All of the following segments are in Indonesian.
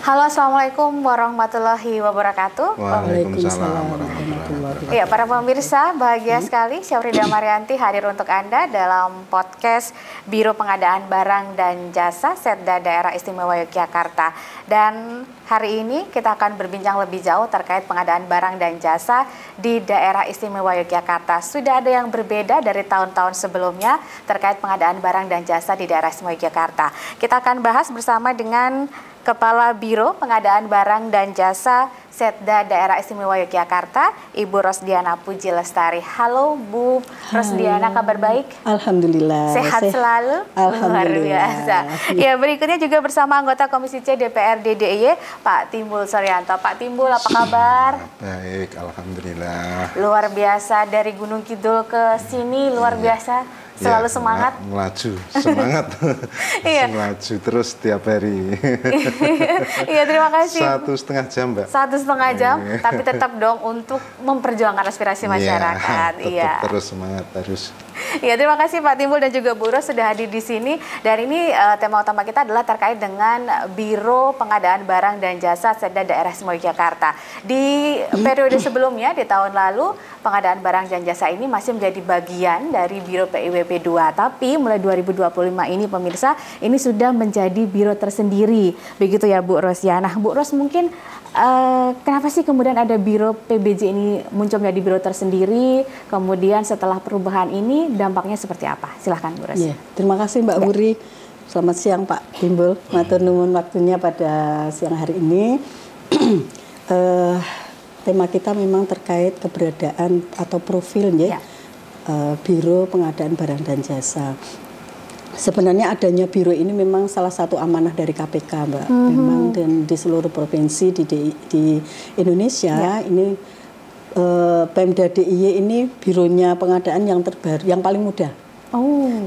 Halo, Assalamualaikum warahmatullahi wabarakatuh. Waalaikumsalam warahmatullahi wabarakatuh. Ya, para pemirsa, bahagia sekali Syafrida Marianti hadir untuk Anda dalam podcast Biro Pengadaan Barang dan Jasa Setda Daerah Istimewa Yogyakarta. Dan hari ini kita akan berbincang lebih jauh terkait pengadaan barang dan jasa di Daerah Istimewa Yogyakarta. Sudah ada yang berbeda dari tahun-tahun sebelumnya terkait pengadaan barang dan jasa di Daerah Istimewa Yogyakarta. Kita akan bahas bersama dengan Kepala Biro Pengadaan Barang dan Jasa Setda Daerah Istimewa Yogyakarta, Ibu Rosdiana Puji Lestari. Halo Bu Rosdiana, kabar baik? Alhamdulillah. Sehat selalu? Alhamdulillah. Luar biasa. Ya, berikutnya juga bersama anggota Komisi C DPRD DIY, Pak Timbul Suryanto. Pak Timbul, apa kabar? Baik, Alhamdulillah. Luar biasa, dari Gunung Kidul ke sini, luar biasa. Selalu semangat? Melaju, semangat. Iya. Melaju terus tiap hari. Iya, terima kasih. 1,5 jam, Mbak. 1,5 jam, tapi tetap dong untuk memperjuangkan aspirasi masyarakat. Tetap terus semangat, harus. Ya, terima kasih Pak Timbul dan juga Bu Ros sudah hadir di sini. Dan ini tema utama kita adalah terkait dengan Biro Pengadaan Barang dan Jasa Setda Daerah Istimewa Yogyakarta. Di periode sebelumnya, di tahun lalu, pengadaan barang dan jasa ini masih menjadi bagian dari Biro PIWP 2. Tapi mulai 2025 ini pemirsa, ini sudah menjadi biro tersendiri. Begitu ya Bu Ros ya. Nah, Bu Ros mungkin kenapa sih kemudian ada Biro PBJ ini muncul menjadi biro tersendiri? Kemudian setelah perubahan ini dampaknya seperti apa? Silahkan Bu Ros. Ya, terima kasih Mbak Wuri. Selamat siang Pak Timbul. Matur nuwun waktunya pada siang hari ini. Tema kita memang terkait keberadaan atau profilnya Biro Pengadaan Barang dan Jasa. Sebenarnya adanya biro ini memang salah satu amanah dari KPK, Mbak. Memang dan di seluruh provinsi di Indonesia ini Pemda DIY ini bironya pengadaan yang terbaru, yang paling muda.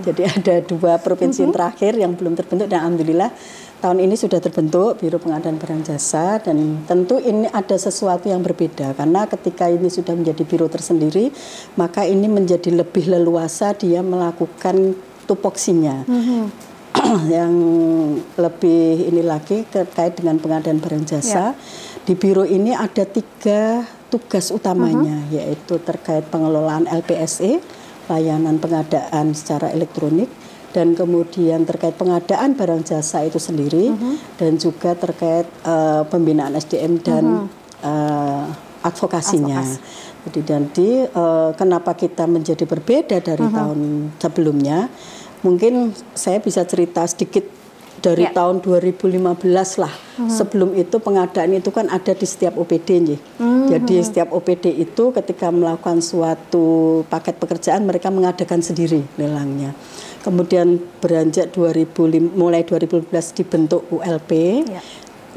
Jadi ada 2 provinsi terakhir yang belum terbentuk dan alhamdulillah tahun ini sudah terbentuk Biro Pengadaan Barang Jasa, dan tentu ini ada sesuatu yang berbeda karena ketika ini sudah menjadi biro tersendiri, maka ini menjadi lebih leluasa dia melakukan tupoksinya. Yang lebih ini lagi terkait dengan pengadaan barang jasa. Di biro ini ada 3 tugas utamanya, yaitu terkait pengelolaan LPSE, layanan pengadaan secara elektronik, dan kemudian terkait pengadaan barang jasa itu sendiri, dan juga terkait pembinaan SDM dan advokasinya. Jadi kenapa kita menjadi berbeda dari tahun sebelumnya? Mungkin saya bisa cerita sedikit dari tahun 2015 lah. Sebelum itu pengadaan itu kan ada di setiap OPD. Jadi setiap OPD itu ketika melakukan suatu paket pekerjaan mereka mengadakan sendiri lelangnya. Kemudian beranjak mulai 2015 dibentuk ULP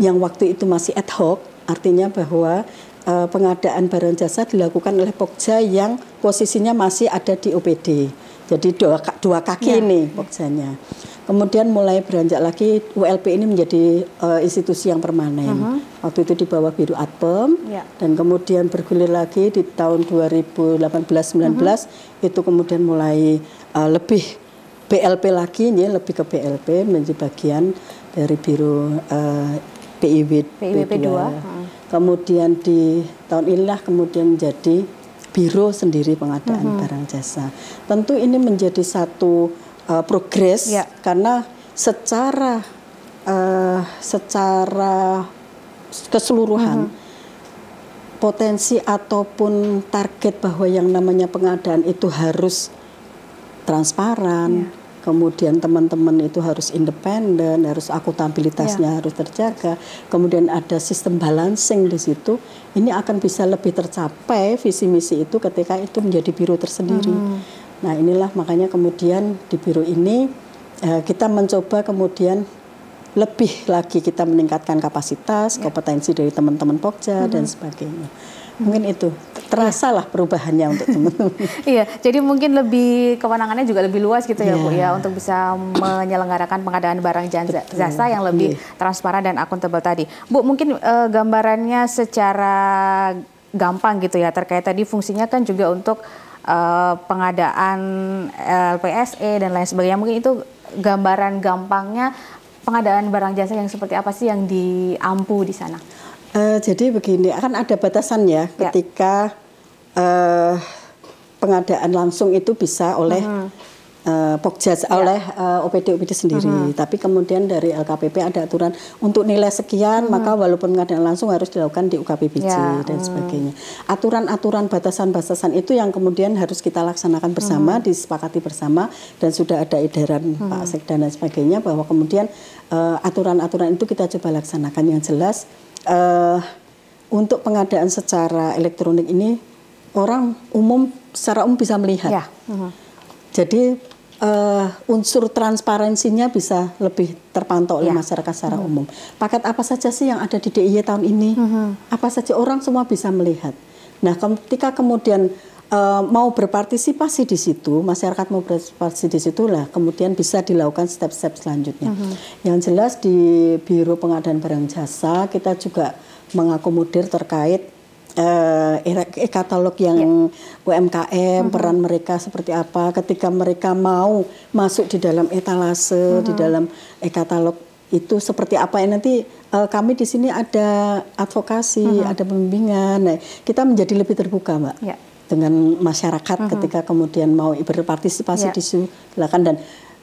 yang waktu itu masih ad hoc, artinya bahwa pengadaan barang jasa dilakukan oleh Pokja yang posisinya masih ada di OPD. Jadi dua kaki ini Pokjanya. Kemudian mulai beranjak lagi ULP ini menjadi institusi yang permanen. Waktu itu di bawah Biro Adpem, dan kemudian bergulir lagi di tahun 2018-19 itu kemudian mulai lebih BLP lagi, lebih ke BLP menjadi bagian dari Biro PIWP 2. Kemudian di tahun inilah kemudian menjadi biro sendiri pengadaan barang jasa. Tentu ini menjadi satu progres karena secara keseluruhan potensi ataupun target bahwa yang namanya pengadaan itu harus transparan. Kemudian teman-teman itu harus independen, harus akuntabilitasnya harus terjaga. Kemudian ada sistem balancing di situ. Ini akan bisa lebih tercapai visi misi itu ketika itu menjadi biro tersendiri. Nah, inilah makanya kemudian di biro ini kita mencoba kemudian lebih lagi kita meningkatkan kapasitas, kompetensi dari teman-teman Pokja dan sebagainya. Mungkin itu terasa lah perubahannya untuk teman-teman. Iya, jadi mungkin lebih kewenangannya juga lebih luas gitu ya Bu ya, untuk bisa menyelenggarakan pengadaan barang jasa yang lebih transparan dan akuntabel tadi. Bu, mungkin gambarannya secara gampang gitu ya terkait tadi fungsinya kan juga untuk pengadaan LPSE dan lain sebagainya. Mungkin itu gambaran gampangnya pengadaan barang jasa yang seperti apa sih yang diampu di sana? Jadi begini, akan ada batasan ya ketika pengadaan langsung itu bisa oleh Pokja, oleh OPD sendiri. Tapi kemudian dari LKPP ada aturan untuk nilai sekian, maka walaupun pengadaan langsung harus dilakukan di UKPBJ dan sebagainya. Aturan-aturan batasan-batasan itu yang kemudian harus kita laksanakan bersama, disepakati bersama, dan sudah ada edaran Pak Sekda dan sebagainya, bahwa kemudian aturan-aturan itu kita coba laksanakan. Yang jelas untuk pengadaan secara elektronik ini orang secara umum bisa melihat. Jadi unsur transparansinya bisa lebih terpantau oleh masyarakat secara umum. Paket apa saja sih yang ada di DIY tahun ini? Apa saja, orang semua bisa melihat. Nah, ketika kemudian mau berpartisipasi di situ, masyarakat mau berpartisipasi di situ lah, kemudian bisa dilakukan step-step selanjutnya. Yang jelas di Biro Pengadaan Barang Jasa kita juga mengakomodir terkait e-katalog yang UMKM, peran mereka seperti apa ketika mereka mau masuk di dalam etalase, di dalam e-katalog itu seperti apa. Nanti kami di sini ada advokasi, ada pembimbingan. Nah, kita menjadi lebih terbuka, Mbak, dengan masyarakat ketika kemudian mau berpartisipasi di situ, silakan. Dan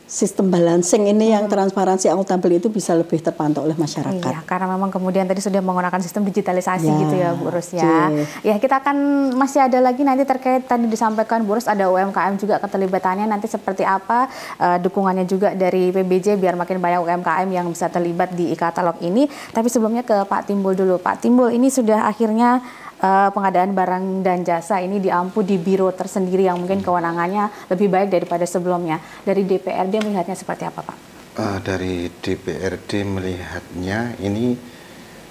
sistem balancing ini yang transparansi akuntabel itu bisa lebih terpantau oleh masyarakat. Iya, karena memang kemudian tadi sudah menggunakan sistem digitalisasi gitu ya Bu Rus ya. Ya, kita akan masih ada lagi nanti terkait tadi disampaikan Bu Rus ada UMKM juga keterlibatannya nanti seperti apa, dukungannya juga dari PBJ biar makin banyak UMKM yang bisa terlibat di e-katalog ini. Tapi sebelumnya ke Pak Timbul dulu. Pak Timbul, ini sudah akhirnya pengadaan barang dan jasa ini diampu di biro tersendiri yang mungkin kewenangannya lebih baik daripada sebelumnya. Dari DPRD melihatnya seperti apa, Pak? Dari DPRD melihatnya ini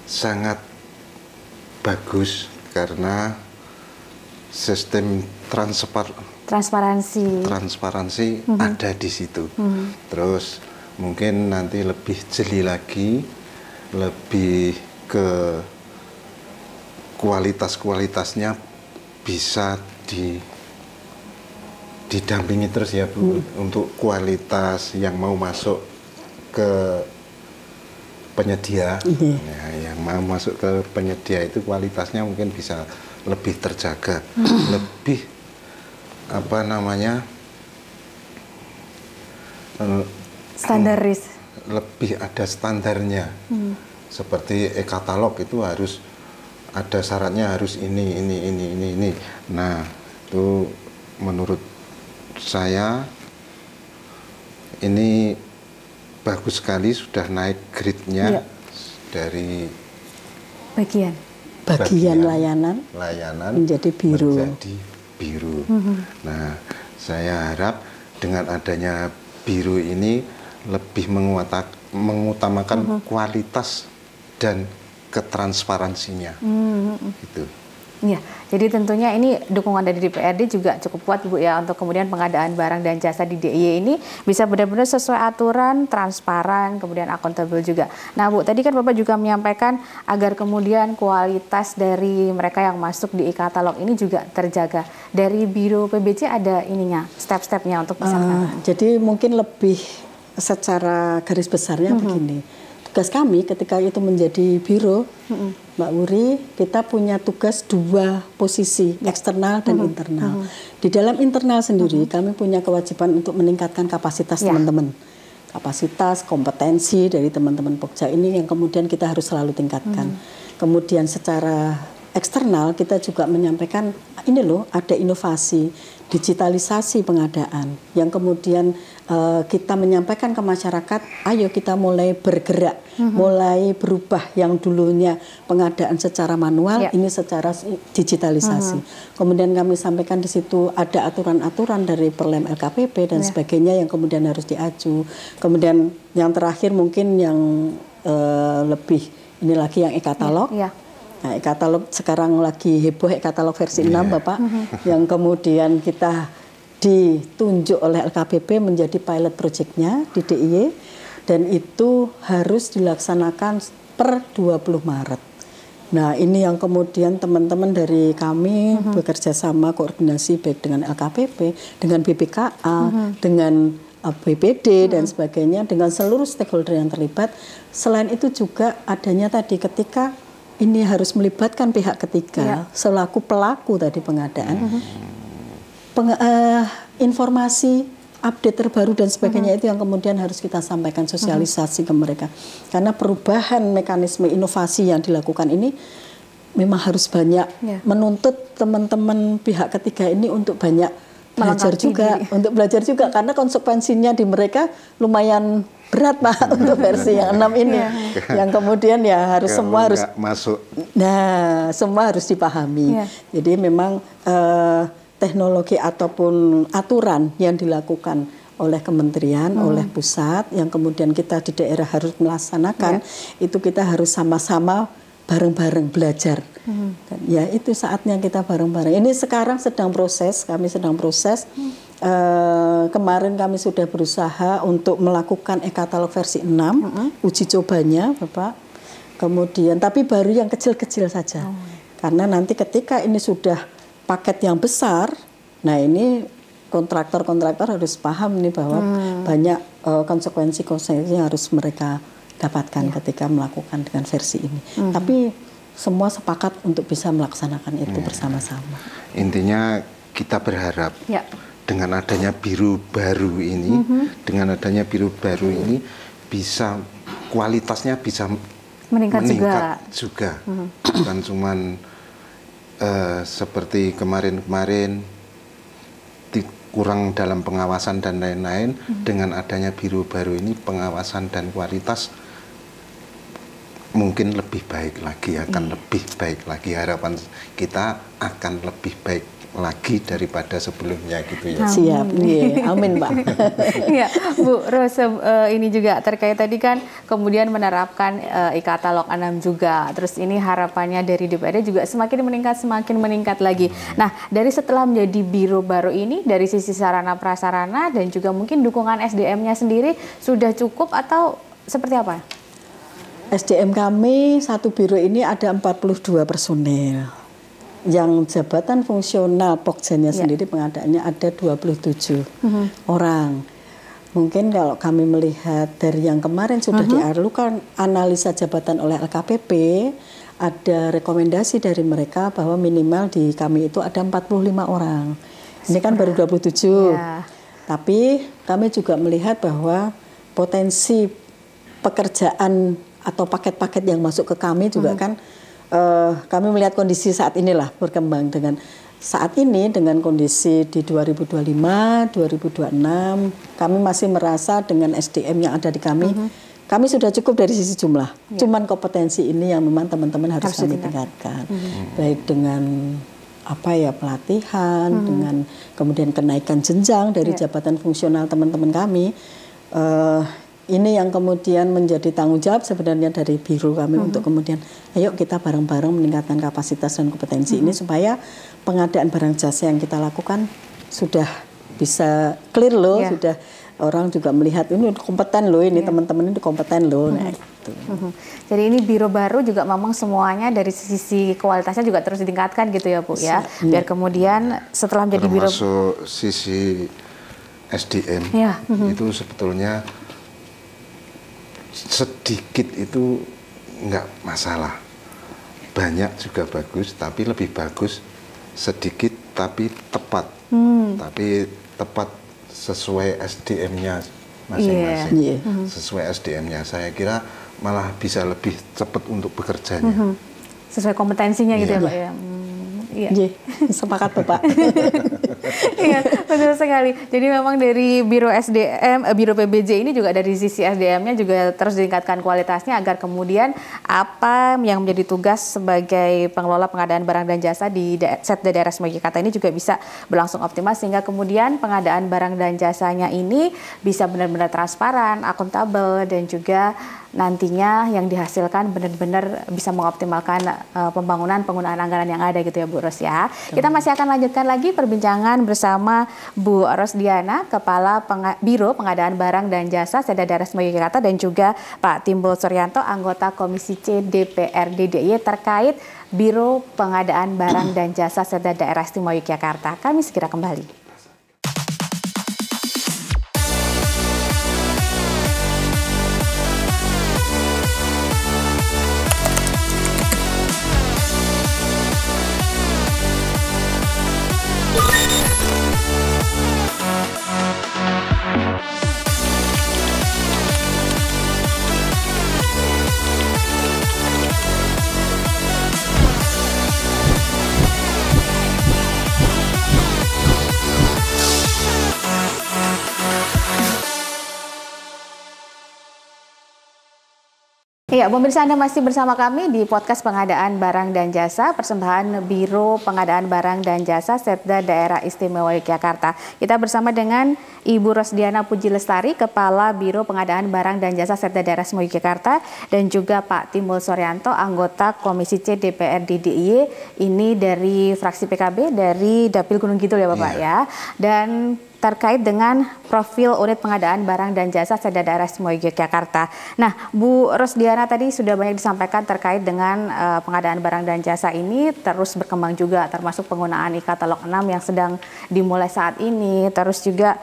sangat bagus karena sistem transparansi ada di situ. Terus mungkin nanti lebih jeli lagi, lebih ke kualitasnya bisa didampingi terus ya Bu, untuk kualitas yang mau masuk ke penyedia, yang mau masuk ke penyedia itu kualitasnya mungkin bisa lebih terjaga, lebih standaris, lebih ada standarnya. Seperti e-katalog itu harus ada syaratnya, harus ini. Nah, itu menurut saya ini bagus sekali, sudah naik grade-nya dari bagian layanan menjadi biro. Nah, saya harap dengan adanya biro ini lebih mengutamakan kualitas dan ketransparansinya. Gitu. Ya, jadi tentunya ini dukungan dari DPRD juga cukup kuat Bu ya untuk kemudian pengadaan barang dan jasa di DIY ini bisa benar-benar sesuai aturan, transparan, kemudian akuntabel juga. Nah Bu, tadi kan Bapak juga menyampaikan agar kemudian kualitas dari mereka yang masuk di e-katalog ini juga terjaga. Dari Biro PBJ ada ininya, step-stepnya untuk bisa jadi mungkin lebih secara garis besarnya begini. Tugas kami ketika itu menjadi biro, Mbak Wuri, kita punya tugas dua posisi, eksternal dan internal. Di dalam internal sendiri, kami punya kewajiban untuk meningkatkan kapasitas teman-teman. Kapasitas, kompetensi dari teman-teman Pokja ini yang kemudian kita harus selalu tingkatkan. Kemudian secara eksternal, kita juga menyampaikan, ini loh, ada inovasi, digitalisasi pengadaan, yang kemudian kita menyampaikan ke masyarakat, ayo kita mulai bergerak, mulai berubah yang dulunya pengadaan secara manual, ini secara digitalisasi. Kemudian kami sampaikan di situ ada aturan-aturan dari Perlem LKPP dan sebagainya yang kemudian harus diaju. Kemudian yang terakhir mungkin yang lebih ini lagi yang e-katalog. Nah, e-katalog sekarang lagi heboh, e-katalog versi 6 Bapak, yang kemudian kita ditunjuk oleh LKPP menjadi pilot project-nya di DIY, dan itu harus dilaksanakan per 20 Maret. Nah, ini yang kemudian teman-teman dari kami bekerja sama koordinasi baik dengan LKPP, dengan BPKA, dengan BPD dan sebagainya dengan seluruh stakeholder yang terlibat. Selain itu juga adanya tadi ketika ini harus melibatkan pihak ketiga selaku pelaku tadi pengadaan, informasi update terbaru dan sebagainya itu yang kemudian harus kita sampaikan, sosialisasi ke mereka. Karena perubahan mekanisme inovasi yang dilakukan ini memang harus banyak menuntut teman-teman pihak ketiga ini untuk banyak belajar juga, untuk belajar juga karena konsekuensinya di mereka lumayan berat Pak untuk versi yang 6 ini. Yang kemudian ya harus semua harus masuk. Nah, semua harus dipahami. Jadi memang teknologi ataupun aturan yang dilakukan oleh kementerian, oleh pusat, yang kemudian kita di daerah harus melaksanakan, itu kita harus sama-sama bareng-bareng belajar. Dan ya itu saatnya kita bareng-bareng. Ini sekarang sedang proses, kami sedang proses. Kemarin kami sudah berusaha untuk melakukan e-katalog versi 6, uji cobanya Bapak. Kemudian, tapi baru yang kecil-kecil saja. Karena nanti ketika ini sudah paket yang besar, nah ini kontraktor-kontraktor harus paham nih bahwa banyak konsekuensi-konsekuensi yang harus mereka dapatkan ketika melakukan dengan versi ini. Tapi semua sepakat untuk bisa melaksanakan itu bersama-sama. Intinya kita berharap dengan adanya biru baru ini, dengan adanya biru baru ini bisa kualitasnya bisa meningkat juga. Bukan cuman seperti kemarin-kemarin kurang dalam pengawasan dan lain-lain. Dengan adanya biru baru ini pengawasan dan kualitas mungkin lebih baik lagi, akan lebih baik lagi. Harapan kita akan lebih baik lagi daripada sebelumnya gitu ya. Siap, amin Pak. Iya, Bu Rose, ini juga terkait tadi kan kemudian menerapkan e-katalog 6 juga. Terus ini harapannya dari DPRD juga semakin meningkat lagi. Nah, dari setelah menjadi biro baru ini, dari sisi sarana prasarana dan juga mungkin dukungan SDM-nya sendiri sudah cukup atau seperti apa? SDM kami satu biro ini ada 42 personel. Yang jabatan fungsional Pokjennya sendiri pengadaannya ada 27 orang. Mungkin kalau kami melihat dari yang kemarin sudah dilakukan analisa jabatan oleh LKPP, ada rekomendasi dari mereka bahwa minimal di kami itu ada 45 orang. Ini kan baru 27. Tapi kami juga melihat bahwa potensi pekerjaan atau paket-paket yang masuk ke kami juga kan kami melihat kondisi saat inilah berkembang dengan saat ini dengan kondisi di 2025, 2026 kami masih merasa dengan SDM yang ada di kami, kami sudah cukup dari sisi jumlah. Cuman kompetensi ini yang memang teman-teman harus kami tingkatkan. Baik dengan pelatihan, dengan kemudian kenaikan jenjang dari jabatan fungsional teman-teman kami. Ini yang kemudian menjadi tanggung jawab sebenarnya dari biro kami untuk kemudian ayo kita bareng-bareng meningkatkan kapasitas dan kompetensi ini supaya pengadaan barang jasa yang kita lakukan sudah bisa clear loh, sudah orang juga melihat ini kompeten loh, ini teman-teman ini kompeten loh. Nah, gitu. Jadi ini biro baru juga memang semuanya dari sisi kualitasnya juga terus ditingkatkan gitu ya Bu ya. Biar kemudian setelah menjadi biro termasuk sisi SDM itu sebetulnya sedikit itu enggak masalah, banyak juga bagus, tapi lebih bagus sedikit tapi tepat, tapi tepat sesuai SDM-nya masing-masing, sesuai SDM-nya. Saya kira malah bisa lebih cepat untuk bekerjanya. Sesuai kompetensinya gitu ya Pak ya. Sepakat Bapak. Iya, betul sekali. Jadi memang dari Biro SDM, Biro PBJ ini juga dari sisi SDM-nya juga terus ditingkatkan kualitasnya agar kemudian apa yang menjadi tugas sebagai pengelola pengadaan barang dan jasa di Setda Daerah Istimewa Yogyakarta ini juga bisa berlangsung optimal sehingga kemudian pengadaan barang dan jasanya ini bisa benar-benar transparan, akuntabel dan juga nantinya yang dihasilkan benar-benar bisa mengoptimalkan penggunaan anggaran yang ada gitu ya Bu Ros ya. Kita masih akan lanjutkan lagi perbincangan bersama Bu Rosdiana, Kepala Biro Pengadaan Barang dan Jasa Setda Daerah Istimewa Yogyakarta dan juga Pak Timbul Suryanto, anggota Komisi C DPRD DIY terkait Biro Pengadaan Barang dan Jasa Setda Daerah Istimewa Yogyakarta. Kami segera kembali. Iya, pemirsa, Anda masih bersama kami di podcast pengadaan barang dan jasa persembahan Biro Pengadaan Barang dan Jasa Setda Daerah Istimewa Yogyakarta. Kita bersama dengan Ibu Rosdiana Puji Lestari, Kepala Biro Pengadaan Barang dan Jasa Setda Daerah Istimewa Yogyakarta, dan juga Pak Timbul Suryanto, anggota Komisi C DPRD DIY, ini dari fraksi PKB dari Dapil Gunung Kidul ya Bapak ya. Dan terkait dengan profil unit pengadaan barang dan jasa Setda Daerah Istimewa Yogyakarta. Nah, Bu Rosdiana tadi sudah banyak disampaikan terkait dengan pengadaan barang dan jasa ini terus berkembang juga, termasuk penggunaan e-katalog 6 yang sedang dimulai saat ini, terus juga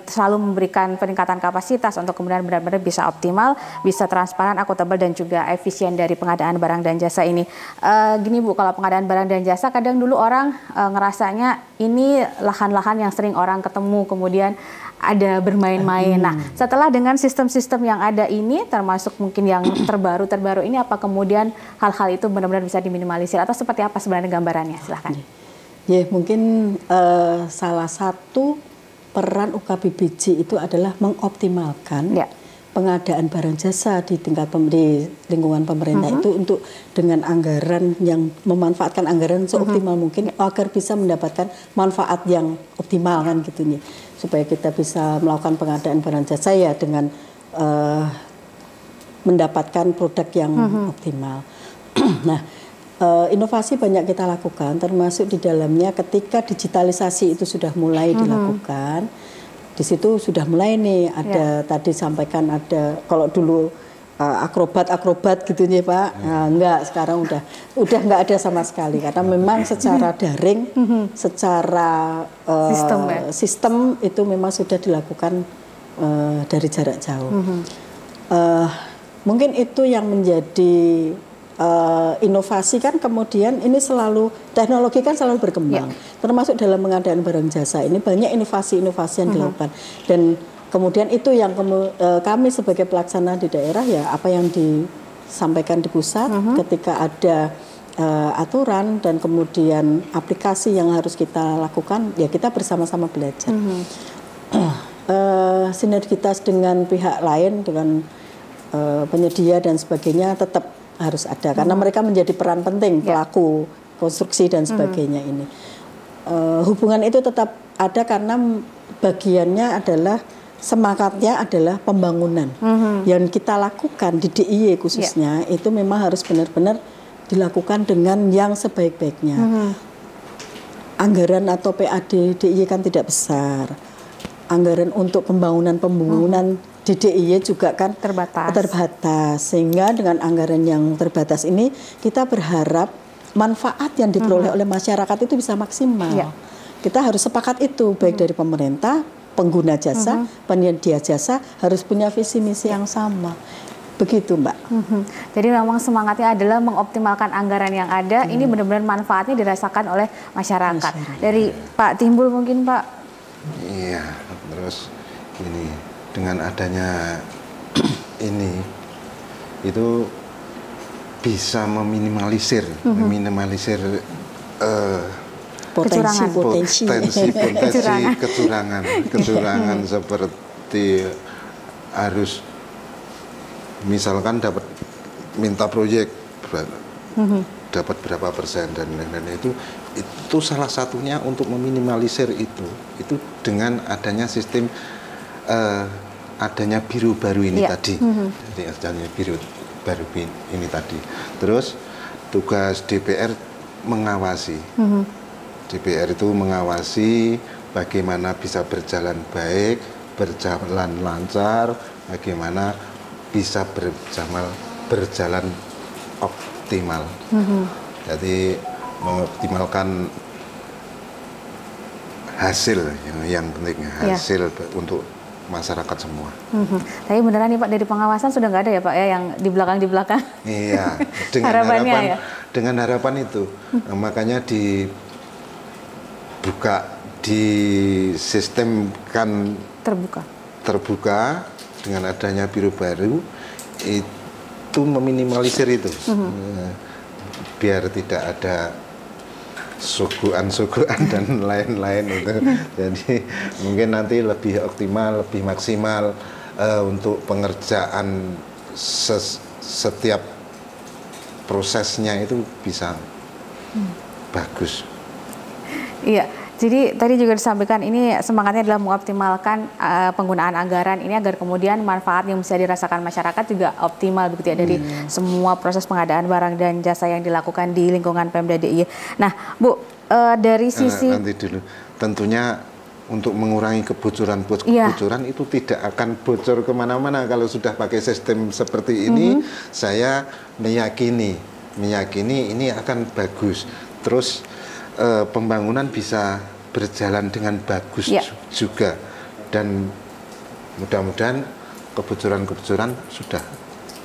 selalu memberikan peningkatan kapasitas untuk kemudian benar-benar bisa optimal, bisa transparan, akuntabel, dan juga efisien dari pengadaan barang dan jasa ini. Gini Bu, kalau pengadaan barang dan jasa kadang dulu orang ngerasanya ini lahan-lahan yang sering orang ketemu, kemudian ada bermain-main. Nah, setelah dengan sistem-sistem yang ada ini, termasuk mungkin yang terbaru ini, apa kemudian hal-hal itu benar-benar bisa diminimalisir atau seperti apa sebenarnya gambarannya? Silahkan. Ya, mungkin salah satu peran UKBBJ itu adalah mengoptimalkan pengadaan barang jasa di tingkat di lingkungan pemerintah itu untuk dengan anggaran yang memanfaatkan anggaran seoptimal mungkin agar bisa mendapatkan manfaat yang optimal kan gitu nih, supaya kita bisa melakukan pengadaan barang jasa ya dengan mendapatkan produk yang optimal. Nah, inovasi banyak kita lakukan, termasuk di dalamnya ketika digitalisasi itu sudah mulai dilakukan. Di situ sudah mulai nih ada tadi sampaikan ada kalau dulu akrobat gitu nih Pak. Nah, enggak, sekarang udah enggak ada sama sekali karena memang secara daring, secara sistem itu memang sudah dilakukan dari jarak jauh. Mungkin itu yang menjadi inovasi kan, kemudian ini selalu teknologi kan selalu berkembang, termasuk dalam pengadaan barang jasa ini banyak inovasi-inovasi yang dilakukan, dan kemudian itu yang kami sebagai pelaksana di daerah ya apa yang disampaikan di pusat ketika ada aturan dan kemudian aplikasi yang harus kita lakukan ya kita bersama-sama belajar. Sinergitas dengan pihak lain, dengan penyedia dan sebagainya tetap harus ada karena mereka menjadi peran penting pelaku konstruksi dan sebagainya ini. Hubungan itu tetap ada karena bagiannya adalah semangatnya adalah pembangunan. Yang kita lakukan di DIY khususnya itu memang harus benar-benar dilakukan dengan yang sebaik-baiknya. Anggaran atau PAD DIY kan tidak besar. Anggaran untuk pembangunan di DIY juga kan terbatas. Sehingga dengan anggaran yang terbatas ini kita berharap manfaat yang diperoleh oleh masyarakat itu bisa maksimal. Kita harus sepakat itu baik dari pemerintah, pengguna jasa, penyedia jasa harus punya visi misi yang sama. Begitu Mbak. Jadi memang semangatnya adalah mengoptimalkan anggaran yang ada. Ini benar-benar manfaatnya dirasakan oleh masyarakat. Dari Pak Timbul mungkin Pak. Iya, terus ini dengan adanya ini itu bisa meminimalisir potensi kecurangan seperti harus misalkan dapat minta proyek dapat berapa persen dan lain-lain itu salah satunya untuk meminimalisir itu dengan adanya sistem adanya biro baru ini tadi. Jadi adanya biro baru ini tadi. Terus tugas DPR mengawasi. DPR itu mengawasi bagaimana bisa berjalan baik, berjalan lancar, bagaimana bisa berjalan optimal. Jadi mengoptimalkan hasil yang penting, hasil untuk masyarakat semua. Tapi beneran nih Pak, dari pengawasan sudah nggak ada ya Pak ya yang di belakang? Iya, dengan harapan itu, makanya disistemkan terbuka dengan adanya biro baru itu meminimalisir itu, biar tidak ada suguhan dan lain-lain itu. Jadi mungkin nanti lebih optimal, lebih maksimal untuk pengerjaan setiap prosesnya itu bisa bagus. Iya, jadi tadi juga disampaikan ini semangatnya adalah mengoptimalkan penggunaan anggaran ini agar kemudian manfaat yang bisa dirasakan masyarakat juga optimal begitu ya dari semua proses pengadaan barang dan jasa yang dilakukan di lingkungan Pemda DIY. Nah, Bu, dari sisi nanti dulu, tentunya untuk mengurangi kebocoran itu tidak akan bocor kemana-mana kalau sudah pakai sistem seperti ini. Saya meyakini ini akan bagus. Terus pembangunan bisa berjalan dengan bagus juga, dan mudah-mudahan kebocoran sudah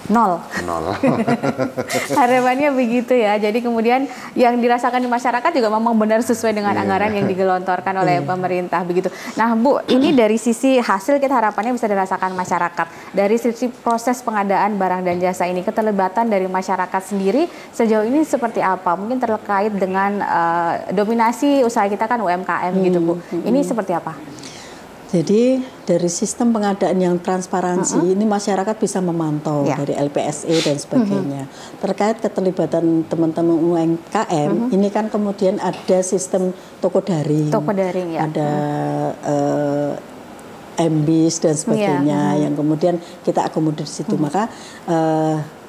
nol. Harapannya begitu ya. Jadi kemudian yang dirasakan di masyarakat juga memang benar sesuai dengan anggaran yang digelontorkan oleh pemerintah begitu. Nah, Bu, ini dari sisi hasil kita harapannya bisa dirasakan masyarakat. Dari sisi proses pengadaan barang dan jasa ini, keterlibatan dari masyarakat sendiri sejauh ini seperti apa? Mungkin terkait dengan dominasi usaha kita kan UMKM gitu, Bu. Ini seperti apa? Jadi dari sistem pengadaan yang transparansi ini masyarakat bisa memantau dari LPSE dan sebagainya. Terkait keterlibatan teman-teman UMKM, ini kan kemudian ada sistem toko daring. Ada MBIS dan sebagainya yang kemudian kita akomodir di situ. Maka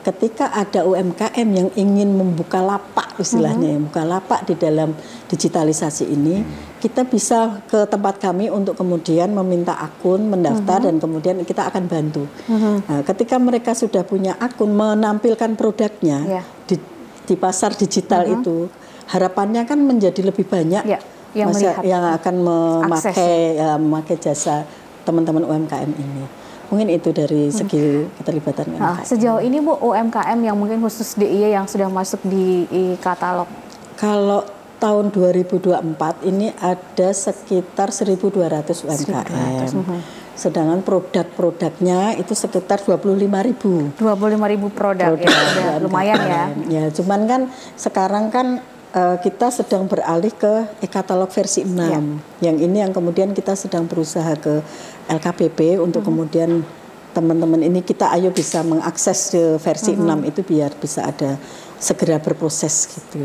ketika ada UMKM yang ingin membuka lapak istilahnya, membuka lapak di dalam digitalisasi ini, kita bisa ke tempat kami untuk kemudian meminta akun, mendaftar, dan kemudian kita akan bantu. Nah, ketika mereka sudah punya akun, menampilkan produknya di pasar digital itu, harapannya kan menjadi lebih banyak yang akan memakai jasa teman-teman UMKM ini. Mungkin itu dari segi keterlibatan UMKM. Sejauh ini Bu, UMKM yang mungkin khusus DIY yang sudah masuk di katalog? Kalau tahun 2024 ini ada sekitar 1.200 UMKM. Sedangkan produk-produknya itu sekitar 25.000. 25.000 produk ya, lumayan ya. Ya, cuman kan sekarang kan kita sedang beralih ke e-katalog versi 6. Yang ini yang kemudian kita sedang berusaha ke LKPP untuk kemudian teman-teman ini kita bisa mengakses ke versi 6 itu biar bisa ada segera berproses gitu.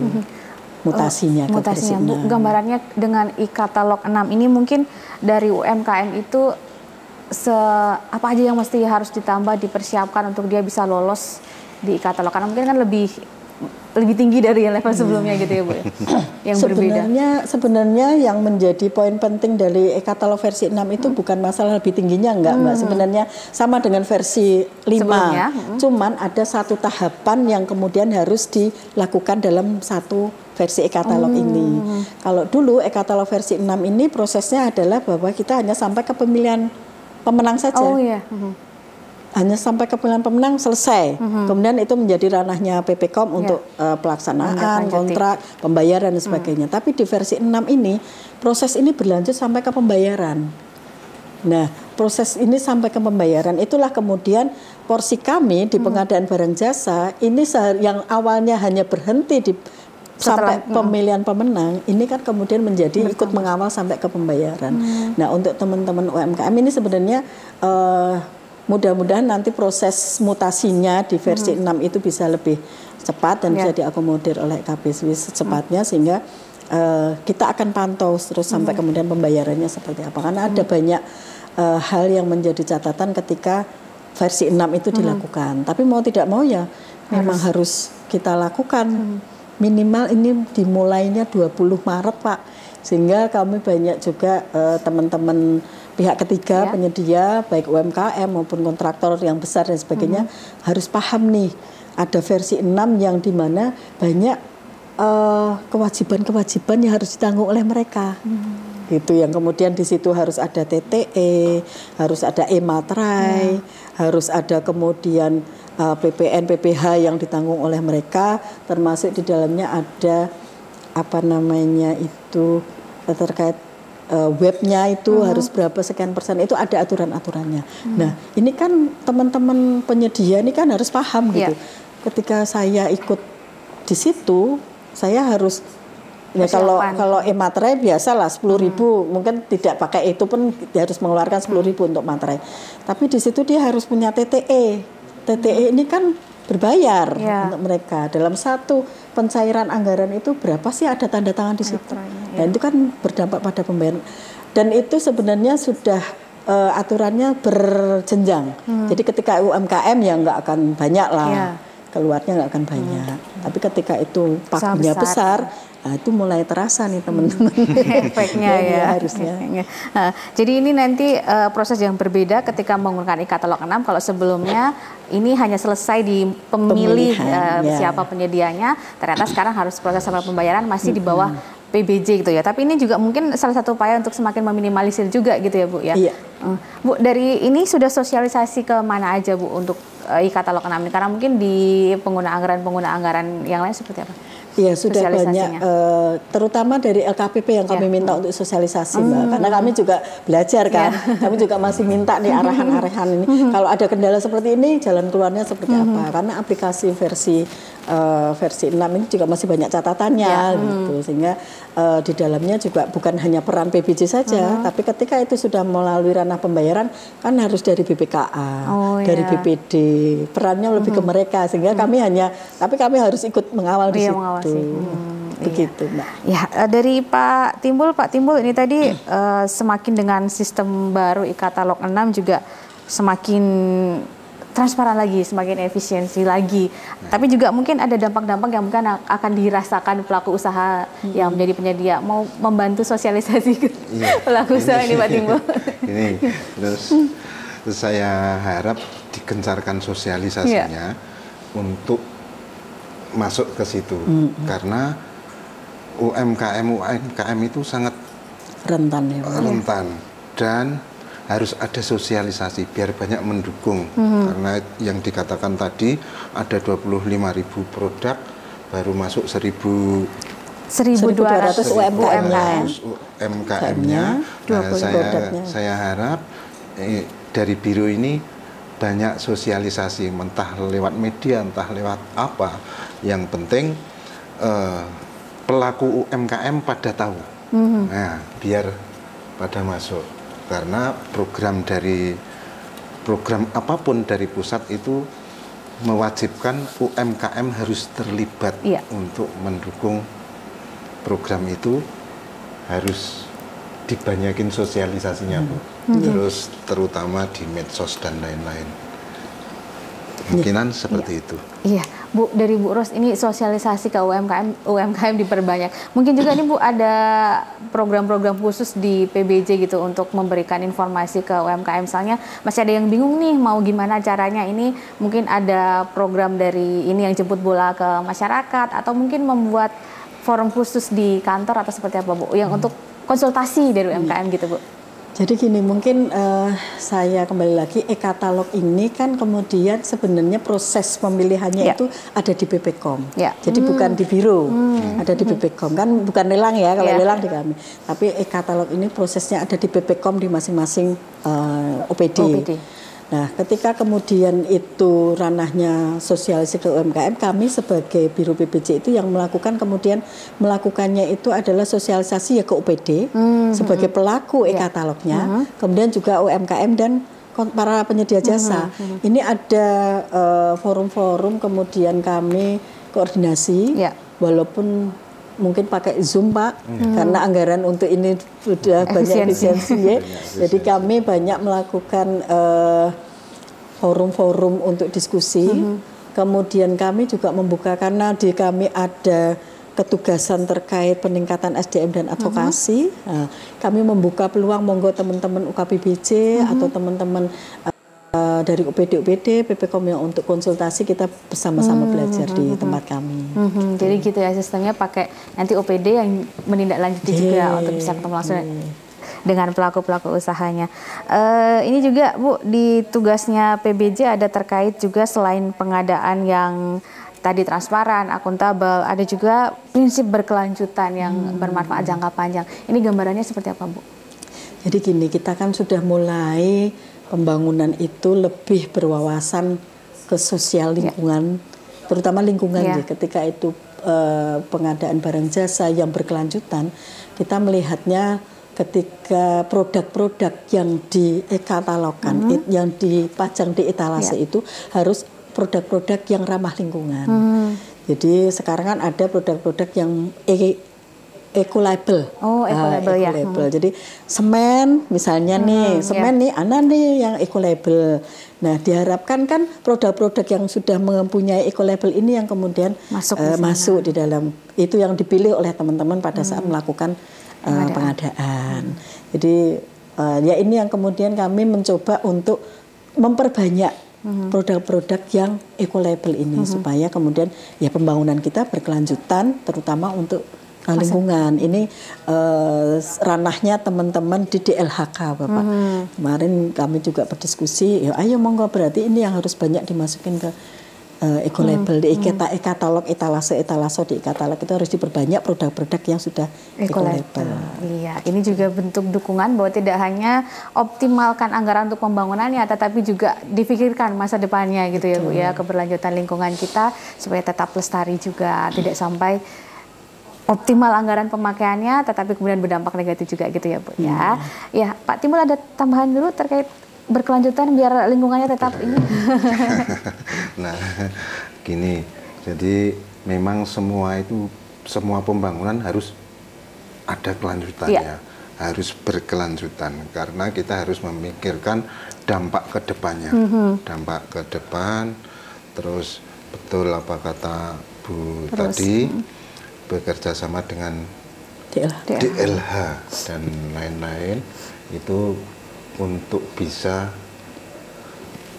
Mutasinya ke versi 6. Bu, gambarannya dengan e-katalog 6 ini mungkin dari UMKM itu apa aja yang mesti harus ditambah, dipersiapkan untuk dia bisa lolos di e-katalog, karena mungkin kan lebih tinggi dari level sebelumnya gitu ya Bu, yang sebenarnya yang menjadi poin penting dari e-katalog versi 6 itu bukan masalah lebih tingginya, Mbak. Sebenarnya sama dengan versi 5. Cuman ada satu tahapan yang kemudian harus dilakukan dalam satu versi e-katalog ini. Kalau dulu e-katalog versi 6 ini prosesnya adalah bahwa kita hanya sampai ke pemilihan pemenang saja. Hanya sampai ke pemilihan pemenang selesai. Kemudian itu menjadi ranahnya PPKOM untuk pelaksanaan kontrak, pembayaran dan sebagainya. Tapi di versi 6 ini proses ini berlanjut sampai ke pembayaran. Nah, proses ini sampai ke pembayaran itulah kemudian porsi kami di pengadaan barang jasa ini yang awalnya hanya berhenti di sampai pemilihan pemenang, ini kan kemudian menjadi ikut mengawal sampai ke pembayaran. Nah, untuk teman-teman UMKM ini sebenarnya mudah-mudahan nanti proses mutasinya di versi 6 itu bisa lebih cepat dan bisa diakomodir oleh KPSW secepatnya, sehingga kita akan pantau terus sampai kemudian pembayarannya seperti apa. Karena ada banyak hal yang menjadi catatan ketika versi 6 itu dilakukan. Tapi mau tidak mau ya memang harus kita lakukan. Minimal ini dimulainya 20 Maret Pak. Sehingga kami banyak juga teman-teman pihak ketiga penyedia baik UMKM maupun kontraktor yang besar dan sebagainya harus paham nih ada versi 6 yang dimana banyak kewajiban-kewajiban yang harus ditanggung oleh mereka. Itu yang kemudian di situ harus ada TTE, harus ada e-materai, harus ada kemudian PPN, PPH yang ditanggung oleh mereka, termasuk di dalamnya ada terkait webnya itu harus berapa sekian persen, itu ada aturan-aturannya. Nah, ini kan teman-teman penyedia ini kan harus paham gitu. Ketika saya ikut di situ, saya harus kalau e-materai biasalah 10.000, mungkin tidak pakai itu pun dia harus mengeluarkan 10.000 untuk materai. Tapi di situ dia harus punya TTE. TTE ini kan berbayar untuk mereka. Dalam satu pencairan anggaran itu berapa sih ada tanda tangan di situ. Nah, itu kan berdampak pada pembayaran. Dan itu sebenarnya sudah aturannya berjenjang. Jadi ketika UMKM ya nggak akan banyak lah. Keluarnya nggak akan banyak. Tapi ketika itu pagunya besar, nah, itu mulai terasa nih teman-teman. Efeknya ya. Harusnya. Nah, jadi ini nanti proses yang berbeda ketika menggunakan e-katalog 6. Kalau sebelumnya ini hanya selesai di pemilih siapa penyedianya, ternyata sekarang harus proses sampai pembayaran masih di bawah PBJ gitu ya. Tapi ini juga mungkin salah satu upaya untuk semakin meminimalisir juga gitu ya Bu ya. Iya. Bu, dari ini sudah sosialisasi ke mana aja Bu untuk e-katalog 6 ini? Karena mungkin di pengguna anggaran yang lain seperti apa? Iya, sudah banyak, terutama dari LKPP yang kami minta untuk sosialisasi, Mbak. Karena kami juga belajar kan, kami juga masih minta nih arahan-arahan ini. Kalau ada kendala seperti ini, jalan keluarnya seperti apa? Karena aplikasi versi 6 ini juga masih banyak catatannya, gitu. Sehingga di dalamnya juga bukan hanya peran PBJ saja, tapi ketika itu sudah melalui ranah pembayaran, kan harus dari BPKA, dari BPD, perannya lebih ke mereka, sehingga kami kami harus ikut mengawal di situ. Begitu, Mbak. Ya, dari Pak Timbul ini tadi semakin dengan sistem baru e-katalog 6 juga semakin transparan lagi, semakin efisiensi lagi. Tapi juga mungkin ada dampak-dampak yang mungkin akan dirasakan pelaku usaha yang menjadi penyedia. Mau membantu sosialisasi ke pelaku usaha ini Pak Timbul. Ini terus saya harap digencarkan sosialisasinya untuk masuk ke situ, karena UMKM itu sangat rentan dan harus ada sosialisasi biar banyak mendukung, karena yang dikatakan tadi ada 25.000 produk baru masuk 1.200 UMKM-nya. Saya harap dari biro ini banyak sosialisasi, entah lewat media, entah lewat apa. Yang penting pelaku UMKM pada tahu. Nah, biar pada masuk. Karena program apapun dari pusat itu mewajibkan UMKM harus terlibat untuk mendukung program itu, harus dibanyakin sosialisasinya, Bu. Terus terutama di medsos dan lain-lain. Kemungkinan seperti itu. Iya, Bu, dari Bu Ros ini sosialisasi ke UMKM diperbanyak. Mungkin juga ini Bu ada program-program khusus di PBJ gitu untuk memberikan informasi ke UMKM. Misalnya masih ada yang bingung nih mau gimana caranya, ini mungkin ada program dari ini yang jemput bola ke masyarakat, atau mungkin membuat forum khusus di kantor atau seperti apa Bu yang untuk konsultasi dari UMKM gitu Bu. Jadi gini, mungkin saya kembali lagi, e-katalog ini kan kemudian sebenarnya proses pemilihannya itu ada di BPKOM. Jadi bukan di biro, ada di BPKOM. Kan bukan lelang ya, kalau lelang di kami. Tapi e-katalog ini prosesnya ada di BPKOM di masing-masing OPD. Nah, ketika kemudian itu ranahnya sosialisasi ke UMKM, kami sebagai Biro PBJ itu yang melakukannya itu adalah sosialisasi ya ke OPD sebagai pelaku e-katalognya, kemudian juga UMKM dan para penyedia jasa. Ini ada forum-forum, kemudian kami koordinasi, walaupun mungkin pakai Zoom Pak, karena anggaran untuk ini sudah banyak efisiensi ya. Jadi kami banyak melakukan forum-forum untuk diskusi. Kemudian kami juga membuka, karena di kami ada ketugasan terkait peningkatan SDM dan advokasi. Nah, kami membuka peluang, monggo teman-teman UKPBJ atau teman-teman dari UPD, PPKOM yang untuk konsultasi, kita bersama-sama belajar di tempat kami. Jadi gitu ya sistemnya, pakai nanti OPD yang menindaklanjuti juga untuk bisa ketemu langsung dengan pelaku-pelaku usahanya. Ini juga Bu, di tugasnya PBJ ada terkait juga selain pengadaan yang tadi transparan, akuntabel, ada juga prinsip berkelanjutan yang bermanfaat jangka panjang. Ini gambarannya seperti apa Bu? Jadi gini, kita kan sudah mulai pembangunan itu lebih berwawasan ke sosial lingkungan, terutama lingkungan ya. Ketika itu pengadaan barang jasa yang berkelanjutan, kita melihatnya ketika produk-produk yang dikatalogkan, yang dipajang di etalase itu harus produk-produk yang ramah lingkungan. Jadi sekarang kan ada produk-produk yang eco-label. Oh, eco-label ya. Jadi semen misalnya semen nih yang eco-label. Nah, diharapkan kan produk-produk yang sudah mempunyai eco-label ini yang kemudian masuk di dalam, itu yang dipilih oleh teman-teman pada saat melakukan pengadaan. Jadi ya ini yang kemudian kami mencoba untuk memperbanyak produk-produk yang eco-label ini supaya kemudian ya pembangunan kita berkelanjutan, terutama untuk lingkungan. Ini ranahnya teman-teman di DLHK, Bapak. Kemarin kami juga berdiskusi, ya ayo monggo, berarti ini yang harus banyak dimasukin ke eco-label di e-katalog, etalase di e-katalog itu harus diperbanyak produk-produk yang sudah eco-label. Iya, ini juga bentuk dukungan bahwa tidak hanya optimalkan anggaran untuk pembangunannya, tetapi juga difikirkan masa depannya gitu ya Bu ya, keberlanjutan lingkungan kita supaya tetap lestari juga, tidak sampai optimal anggaran pemakaiannya, tetapi kemudian berdampak negatif juga gitu ya Bu ya. Ya Pak Timbul, ada tambahan dulu terkait berkelanjutan biar lingkungannya tetap ini. Nah, gini, jadi memang semua pembangunan harus ada kelanjutannya, harus berkelanjutan karena kita harus memikirkan dampak ke depannya, dampak ke depan. Terus betul apa kata Bu tadi. Bekerja sama dengan DLH dan lain-lain itu untuk bisa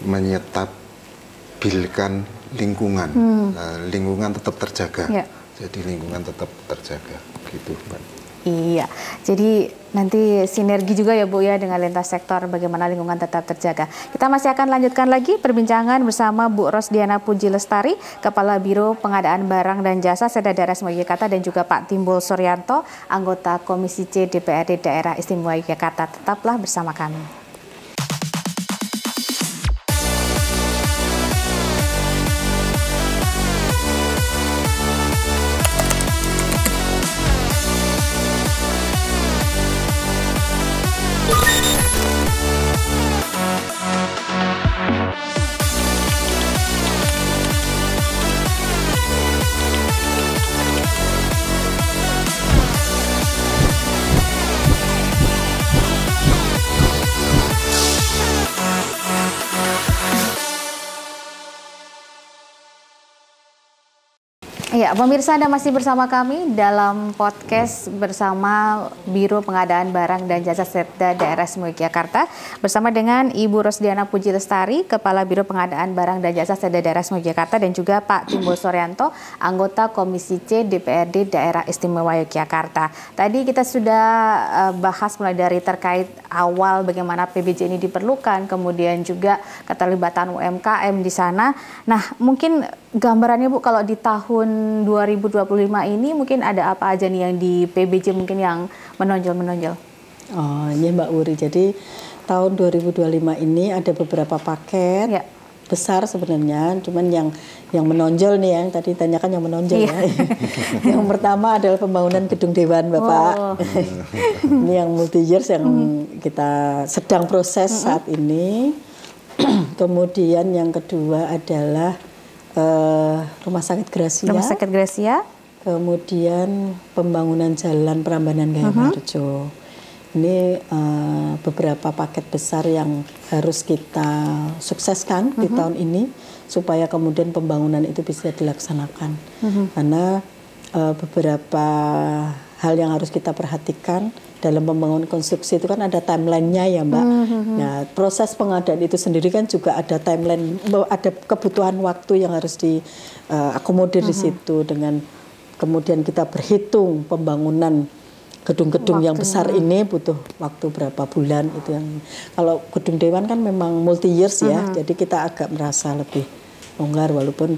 menyetabilkan lingkungan, lingkungan tetap terjaga. Jadi lingkungan tetap terjaga, gitu, Mbak. Iya, jadi nanti sinergi juga ya Bu ya dengan lintas sektor bagaimana lingkungan tetap terjaga. Kita masih akan lanjutkan lagi perbincangan bersama Bu Rosdiana Puji Lestari, Kepala Biro Pengadaan Barang dan Jasa Setda Daerah Istimewa Yogyakarta, dan juga Pak Timbul Suryanto, anggota Komisi C DPRD Daerah Istimewa Yogyakarta. Tetaplah bersama kami. Ya, pemirsa, Anda masih bersama kami dalam podcast bersama Biro Pengadaan Barang dan Jasa Setda Daerah Istimewa Yogyakarta bersama dengan Ibu Rosdiana Puji Lestari, Kepala Biro Pengadaan Barang dan Jasa Setda Daerah Istimewa Yogyakarta, dan juga Pak Timbul Suryanto, anggota Komisi C DPRD Daerah Istimewa Yogyakarta. Tadi kita sudah bahas mulai dari terkait awal bagaimana PBJ ini diperlukan, kemudian juga keterlibatan UMKM di sana. Nah, mungkin gambarannya Bu, kalau di tahun 2025 ini mungkin ada apa aja nih yang di PBJ mungkin yang menonjol-menonjol? Oh, ini Mbak Wuri. Jadi tahun 2025 ini ada beberapa paket besar sebenarnya, cuman yang menonjol nih, yang tadi tanyakan yang menonjol ya. Yang pertama adalah pembangunan gedung Dewan, Bapak. Ini yang multi years yang kita sedang proses saat ini. Kemudian yang kedua adalah Rumah Sakit Gracia. Rumah Sakit Gracia. Kemudian pembangunan Jalan Prambanan Gayam Harjo. Ini beberapa paket besar yang harus kita sukseskan di tahun ini supaya kemudian pembangunan itu bisa dilaksanakan. Karena beberapa hal yang harus kita perhatikan dalam pembangunan konstruksi itu kan ada timeline-nya ya Mbak. Nah, proses pengadaan itu sendiri kan juga ada timeline, ada kebutuhan waktu yang harus diakomodir di situ, dengan kemudian kita berhitung pembangunan gedung-gedung yang besar ini butuh waktu berapa bulan. Itu yang kalau gedung Dewan kan memang multi years ya, jadi kita agak merasa lebih longgar walaupun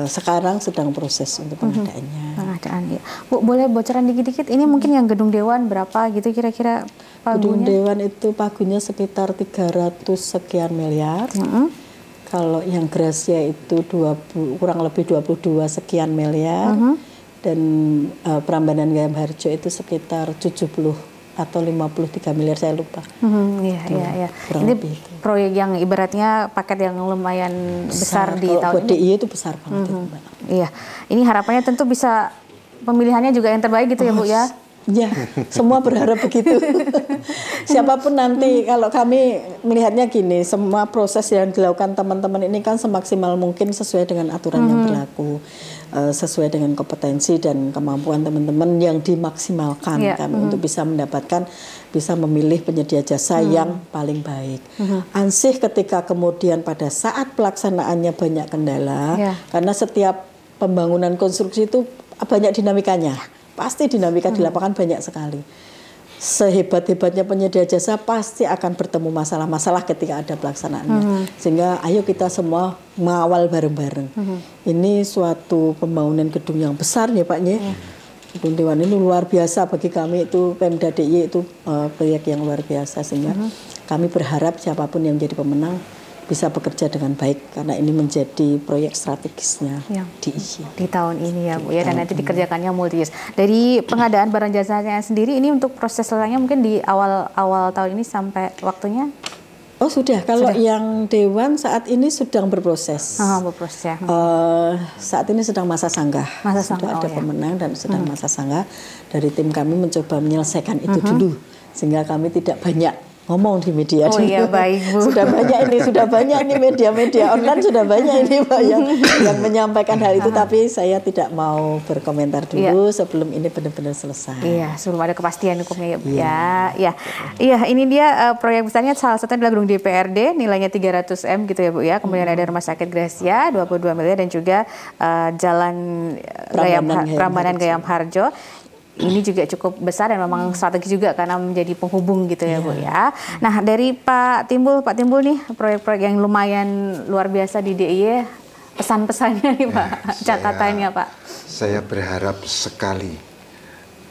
sekarang sedang proses untuk pengadaannya. Pengadaan ya. Bu, boleh bocoran dikit-dikit, ini mungkin yang gedung Dewan berapa gitu kira-kira pagunya? Gedung Dewan itu pagunya sekitar 300 sekian miliar. Kalau yang Gracia itu kurang lebih 22 sekian miliar. Dan Prambanan Gayam Harjo itu sekitar 70 atau 53 miliar, saya lupa. Iya. Ini proyek yang ibaratnya paket yang lumayan besar di tahun ini. DIY itu besar banget, Mbak. Iya, ini harapannya tentu bisa pemilihannya juga yang terbaik gitu ya Bu ya. Ya, semua berharap begitu. Siapapun nanti, kalau kami melihatnya gini, semua proses yang dilakukan teman-teman ini kan semaksimal mungkin sesuai dengan aturan yang berlaku, sesuai dengan kompetensi dan kemampuan teman-teman yang dimaksimalkan kami untuk bisa mendapatkan, bisa memilih penyedia jasa yang paling baik. Ansih ketika kemudian pada saat pelaksanaannya banyak kendala, karena setiap pembangunan konstruksi itu banyak dinamikanya. Pasti dinamika di lapangan banyak sekali. Sehebat-hebatnya penyedia jasa pasti akan bertemu masalah-masalah ketika ada pelaksanaannya. Sehingga ayo kita semua mengawal bareng-bareng. Ini suatu pembangunan gedung yang besar ya Pak ya. Gedung Dewan ini luar biasa bagi kami, itu Pemda DIY itu proyek yang luar biasa, sehingga kami berharap siapapun yang menjadi pemenang bisa bekerja dengan baik, karena ini menjadi proyek strategisnya DIY di tahun ini ya Bu ya, dan nanti dikerjakannya multi years. Dari pengadaan barang jasanya sendiri ini untuk proses selesainya mungkin di awal tahun ini sampai waktunya? Oh sudah, kalau yang Dewan saat ini sedang berproses. Berproses ya. Saat ini sedang masa sanggah. Sudah ada pemenang dan sedang masa sanggah. Dari tim kami mencoba menyelesaikan itu dulu, sehingga kami tidak banyak ngomong di media. Iya baik Bu. Sudah banyak ini media-media online, sudah banyak ini Pak yang menyampaikan hal itu, tapi saya tidak mau berkomentar dulu sebelum ini benar-benar selesai. Iya, sebelum ada kepastian hukumnya ya. Iya, ini dia proyek besarnya, salah satunya adalah gedung DPRD, nilainya 300 M gitu ya Bu ya. Kemudian ada Rumah Sakit Gracia 22 miliar dan juga Jalan Prambanan Gayam Harjo. Ini juga cukup besar dan memang strategi juga karena menjadi penghubung gitu ya Bu ya. Nah dari Pak Timbul nih, proyek-proyek yang lumayan luar biasa di DIY, pesan-pesannya nih Pak, catatannya Pak. Saya berharap sekali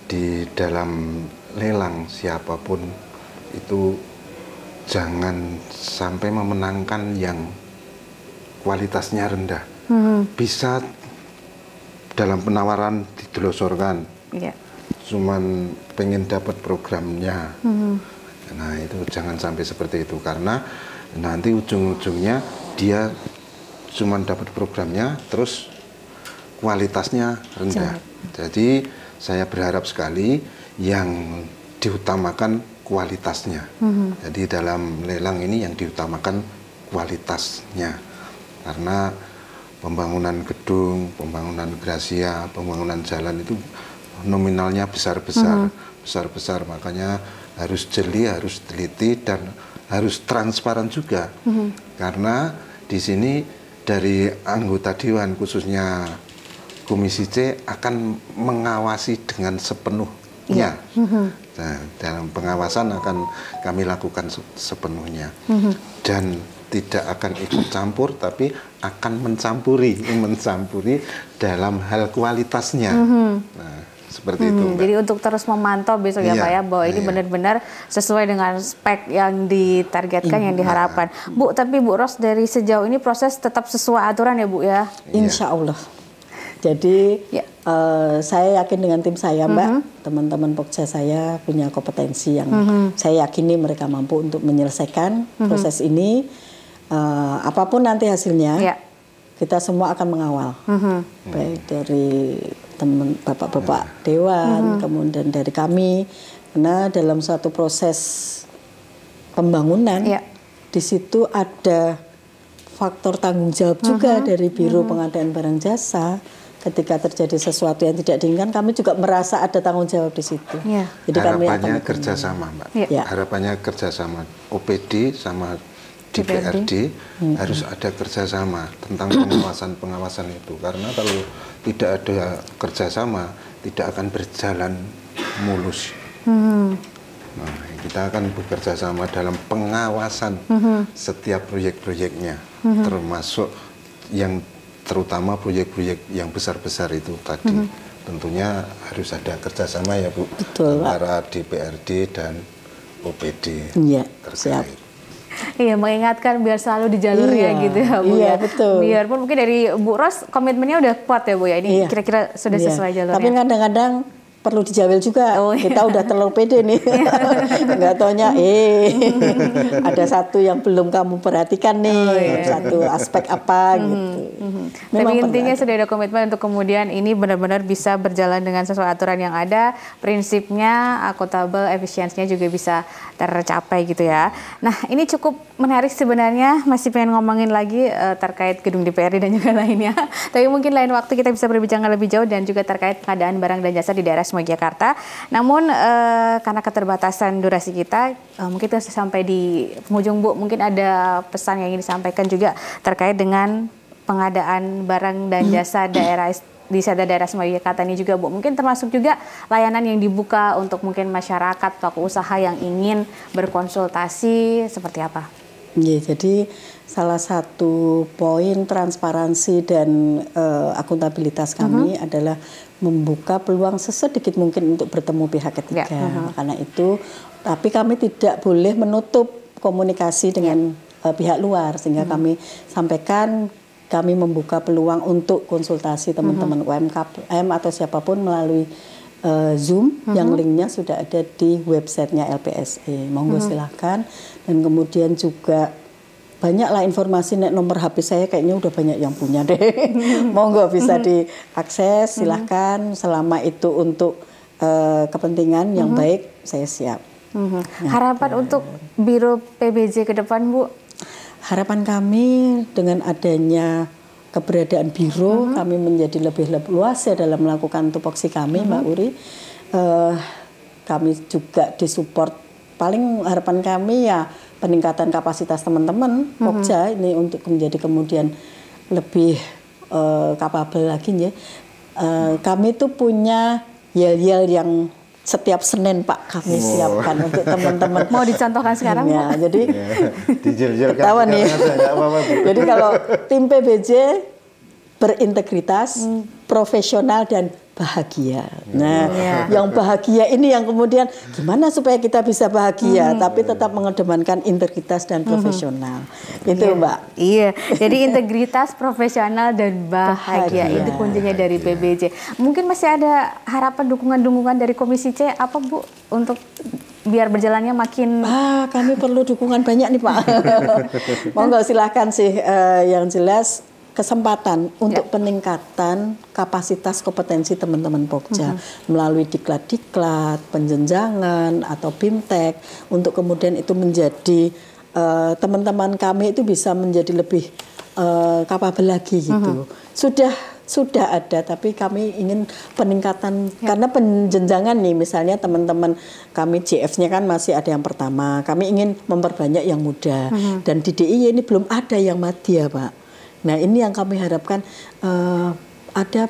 di dalam lelang siapapun itu jangan sampai memenangkan yang kualitasnya rendah. Bisa dalam penawaran didelosorkan. Cuman pengen dapat programnya. Nah itu jangan sampai seperti itu, karena nanti ujung-ujungnya dia cuman dapat programnya terus kualitasnya rendah. Jadi saya berharap sekali yang diutamakan kualitasnya. Jadi dalam lelang ini yang diutamakan kualitasnya, karena pembangunan gedung, pembangunan Gracia, pembangunan jalan itu nominalnya besar-besar, makanya harus jeli, harus teliti, dan harus transparan juga. Karena di sini dari anggota Dewan, khususnya Komisi C, akan mengawasi dengan sepenuhnya. Nah, dalam pengawasan akan kami lakukan sepenuhnya. Dan tidak akan ikut campur, tapi akan mencampuri dalam hal kualitasnya. Nah, seperti itu Mbak. Jadi untuk terus memantau besok ya Pak ya, bahwa ini benar-benar sesuai dengan spek yang ditargetkan, yang diharapkan. Bu, tapi Bu Ros, dari sejauh ini proses tetap sesuai aturan ya Bu ya? Insya Allah. Jadi saya yakin dengan tim saya Mbak, teman-teman Pokja saya punya kompetensi yang saya yakini mereka mampu untuk menyelesaikan proses ini. Apapun nanti hasilnya, kita semua akan mengawal, baik dari teman bapak-bapak Dewan, kemudian dari kami, karena dalam suatu proses pembangunan di situ ada faktor tanggung jawab juga dari Biro Pengadaan Barang Jasa. Ketika terjadi sesuatu yang tidak diinginkan, kami juga merasa ada tanggung jawab di situ. Jadi harapannya kerjasama Mbak, harapannya kerjasama OPD sama DPRD harus ada kerjasama tentang pengawasan itu, karena kalau tidak ada kerjasama tidak akan berjalan mulus. Nah, kita akan bekerja sama dalam pengawasan setiap proyek-proyeknya, termasuk yang terutama proyek-proyek yang besar-besar itu tadi. Tentunya harus ada kerjasama ya Bu, antara DPRD dan OPD terkait. Iya, mengingatkan biar selalu di jalurnya gitu ya Bu ya. Betul. Biarpun mungkin dari Bu Ros komitmennya udah kuat ya Bu ya, ini kira-kira sudah sesuai jalurnya. Tapi kadang-kadang perlu dijawel juga. Oh, iya. Kita udah terlalu pede nih. Nggak taunya ada satu yang belum kamu perhatikan nih, satu aspek apa gitu. Tapi intinya sudah ada komitmen untuk kemudian ini benar-benar bisa berjalan dengan sesuai aturan yang ada, prinsipnya akuntabel, efisiensinya juga bisa tercapai gitu ya. Nah, ini cukup menarik sebenarnya, masih pengen ngomongin lagi terkait gedung DPRD dan juga lainnya. Tapi mungkin lain waktu kita bisa berbincang lebih jauh dan juga terkait pengadaan barang dan jasa di daerah Yogyakarta. Namun karena keterbatasan durasi kita, mungkin kita sampai di penghujung, Bu. Mungkin ada pesan yang ingin disampaikan juga terkait dengan pengadaan barang dan jasa di daerah Yogyakarta ini juga, Bu. Mungkin termasuk juga layanan yang dibuka untuk mungkin masyarakat, pelaku usaha yang ingin berkonsultasi seperti apa? Ya, jadi salah satu poin transparansi dan akuntabilitas kami adalah membuka peluang sesedikit mungkin untuk bertemu pihak ketiga. Karena itu, tapi kami tidak boleh menutup komunikasi dengan pihak luar, sehingga kami sampaikan kami membuka peluang untuk konsultasi teman-teman UMKM atau siapapun melalui Zoom yang linknya sudah ada di websitenya LPSE. Monggo silahkan. Dan kemudian juga banyaklah informasi, nomor HP saya kayaknya udah banyak yang punya deh. Monggo bisa diakses, silahkan. Selama itu untuk kepentingan yang baik, saya siap. Harapan untuk Biro PBJ ke depan, Bu? Harapan kami dengan adanya keberadaan biro, kami menjadi lebih luas ya dalam melakukan tupoksi kami, Mbak Uri. Kami juga disupport, paling harapan kami ya peningkatan kapasitas teman-teman Pokja ini untuk menjadi kemudian lebih kapabel lagi ya. Kami tuh punya yel-yel yang setiap Senin Pak kami siapkan untuk teman-teman. Mau dicontohkan sekarang? Ya, jadi ketahuan nih. Jadi kalau tim PBJ berintegritas, profesional dan bahagia. Nah, yang bahagia ini yang kemudian gimana supaya kita bisa bahagia, tapi tetap mengedepankan integritas dan profesional. Itu Mbak. Iya, jadi integritas, profesional dan bahagia itu kuncinya dari PBJ. Mungkin masih ada harapan dukungan-dukungan dari Komisi C apa Bu untuk biar berjalannya makin... Kami perlu dukungan banyak nih Pak. Monggo silahkan sih, yang jelas kesempatan untuk peningkatan kapasitas kompetensi teman-teman Pokja melalui diklat-diklat, penjenjangan atau BIMTEK untuk kemudian itu menjadi teman-teman kami itu bisa menjadi lebih kapabel lagi gitu. Sudah ada, tapi kami ingin peningkatan karena penjenjangan nih, misalnya teman-teman kami JF-nya kan masih ada yang pertama, kami ingin memperbanyak yang muda dan di DIY ini belum ada yang madya Pak. Nah ini yang kami harapkan ada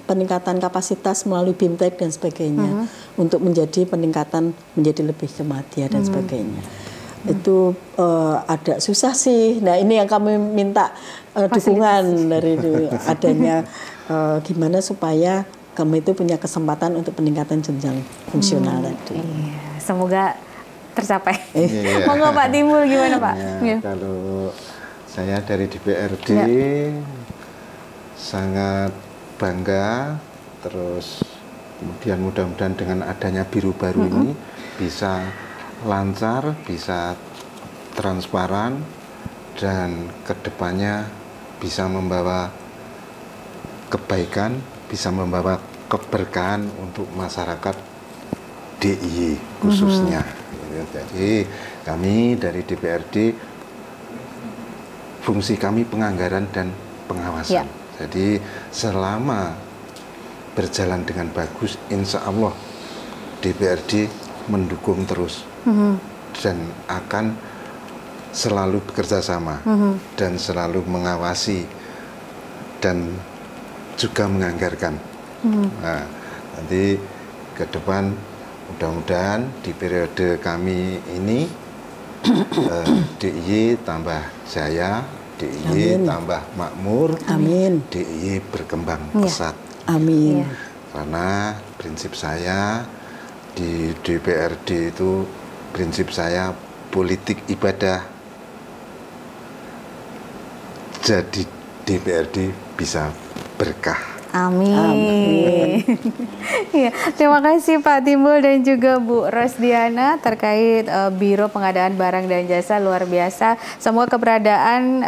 peningkatan kapasitas melalui BIMTEK dan sebagainya untuk menjadi peningkatan menjadi lebih ke madya dan sebagainya. Itu ada susah sih. Nah ini yang kami minta dukungan dari adanya gimana supaya kami itu punya kesempatan untuk peningkatan jenjang fungsional tadi. Iya, semoga tercapai. Monggo Pak Timbul gimana Pak? Kalau saya dari DPRD sangat bangga, terus kemudian mudah-mudahan dengan adanya biro baru ini bisa lancar, bisa transparan, dan kedepannya bisa membawa kebaikan, bisa membawa keberkahan untuk masyarakat DIY khususnya. Jadi kami dari DPRD fungsi kami penganggaran dan pengawasan. Jadi selama berjalan dengan bagus, insya Allah DPRD mendukung terus dan akan selalu bekerja sama dan selalu mengawasi dan juga menganggarkan. Nah, nanti ke depan mudah-mudahan di periode kami ini DIY tambah jaya, DIY tambah makmur, DIY berkembang pesat. Amin. Karena prinsip saya di DPRD itu, prinsip saya politik ibadah. Jadi DPRD bisa berkah. Amin. Ya, terima kasih Pak Timbul dan juga Bu Rosdiana terkait Biro Pengadaan Barang dan Jasa, luar biasa. Semoga keberadaan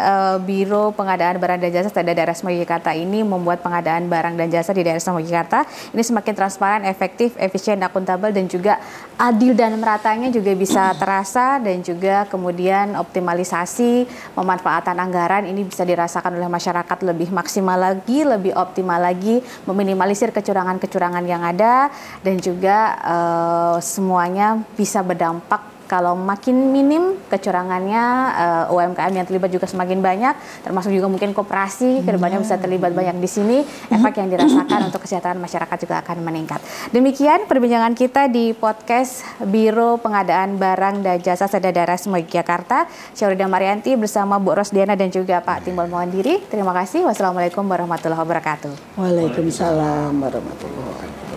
Biro Pengadaan Barang dan Jasa Setda Daerah Istimewa Yogyakarta ini membuat pengadaan barang dan jasa di daerah Istimewa Yogyakarta ini semakin transparan, efektif, efisien, akuntabel, dan juga adil dan meratanya juga bisa terasa, dan juga kemudian optimalisasi pemanfaatan anggaran ini bisa dirasakan oleh masyarakat lebih maksimal lagi, lebih optimal lagi, meminimalisir kecurangan-kecurangan yang ada, dan juga semuanya bisa berdampak. Kalau makin minim kecurangannya, UMKM yang terlibat juga semakin banyak, termasuk juga mungkin koperasi kedepannya bisa terlibat banyak di sini. Efek yang dirasakan untuk kesejahteraan masyarakat juga akan meningkat. Demikian perbincangan kita di podcast Biro Pengadaan Barang dan Jasa Setda Daerah Istimewa Yogyakarta. Syahrida Marianti bersama Bu Rosdiana dan juga Pak Timbul Mohon diri. Terima kasih. Wassalamualaikum warahmatullahi wabarakatuh. Waalaikumsalam warahmatullahi wabarakatuh.